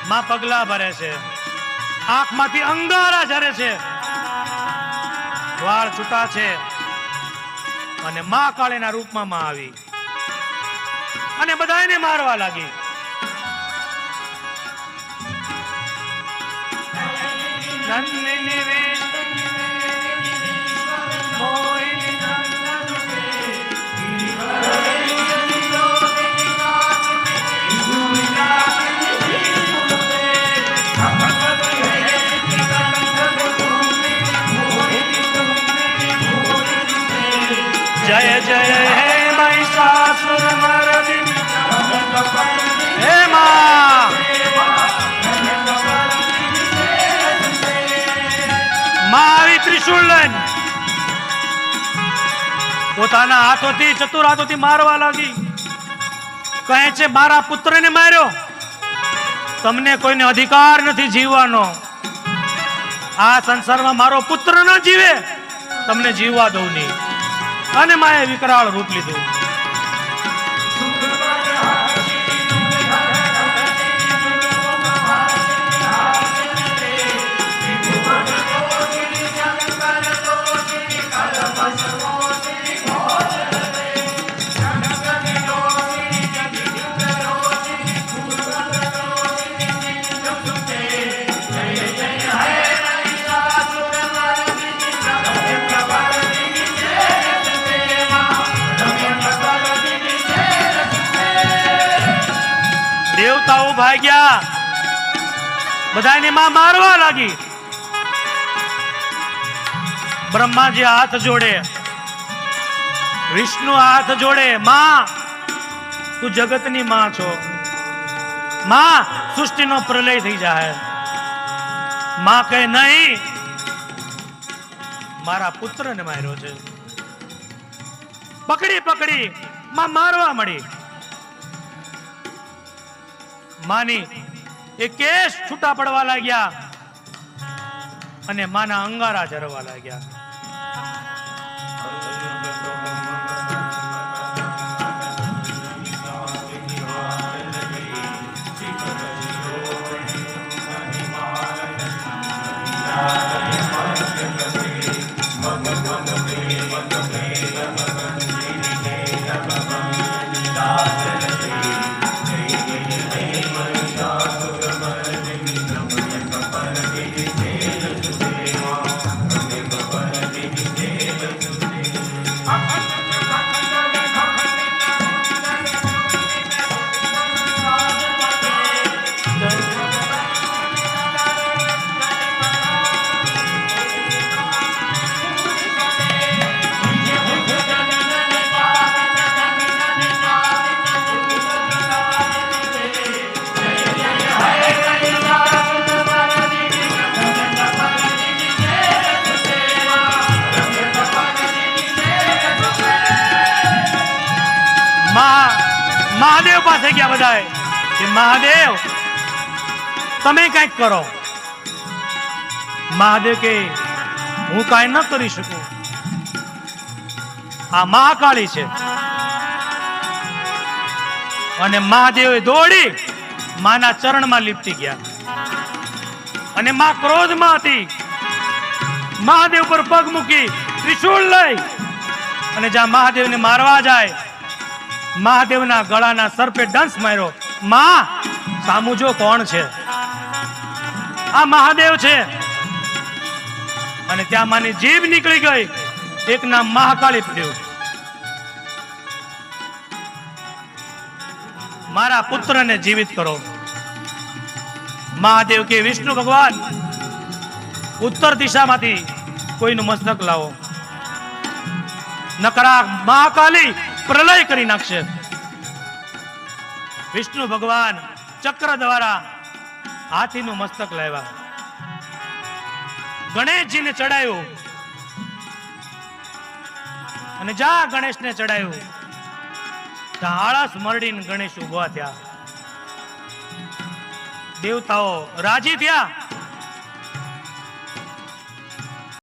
માં પગલા ભરે છે, આંખમાંથી અંગારા ઝરે છે, વાળ છૂટા છે અને માં કાળીના રૂપમાં માં આવી અને બધાને મારવા લાગી. जय जय हे महिषासुर मर्दिनी हे मां मावी त्रिशूल लઈને પોતાના હાથોથી ચતુર હાથોથી મારવા લાગી. કહે છે મારા પુત્રને માર્યો, તમને કોઈને અધિકાર નથી જીવવાનો. આ સંસારમાં મારો પુત્ર ન જીવે, તમને જીવવા દઉં નહીં. અને માએ વિકરાળ રૂપ લીધું. દેવતાઓ ભાગ્યા, બધાને માં મારવા લાગી. બ્રહ્માજી હાથ જોડે, વિષ્ણુ હાથ જોડે, માં તું જગતની માં છો, માં સૃષ્ટિનો પ્રલય થઈ જાય. માં કહે નહીં, મારા પુત્રને માર્યો છે. પકડી પકડી માં મારવા મળી. માની એ કેસ છૂટા પડવા લાગ્યા અને માના અંગારા ઝરવા લાગ્યા. મહાદેવ પાસે ગયા બધા કે મહાદેવ તમે કઈક કરો. મહાદેવ કે હું કઈ ન કરી શકું, આ મહાકાળી છે. અને મહાદેવ દોડી માના ચરણમાં લીપટી ગયા અને માં ક્રોધમાં હતી. મહાદેવ પર પગ મૂકી ત્રિશૂળ લઈ અને જ્યાં મહાદેવને મારવા જાય, મહાદેવના ગળાના સર્પે ડંસ માર્યો. માં સામું જો કોણ છે, આ મહાદેવ છે. અને ત્યાં માની જીભ નીકળી ગઈ, એક નામ મહાકાળી પડ્યું. મારા પુત્રને જીવિત કરો. મહાદેવ કે વિષ્ણુ ભગવાન ઉત્તર દિશામાંથી કોઈનું મસ્તક લાવો, નકરા મહાકાલી પ્રલય કરી નાખશે. વિષ્ણુ ભગવાન ચક્ર દ્વારા હાથીનું મસ્તક લાવ્યા, ગણેશજીને ચડાયું અને જા ગણેશને ચડાયું, આળસ મરડીને ગણેશ ઉભા થયા. દેવતાઓ રાજી થયા.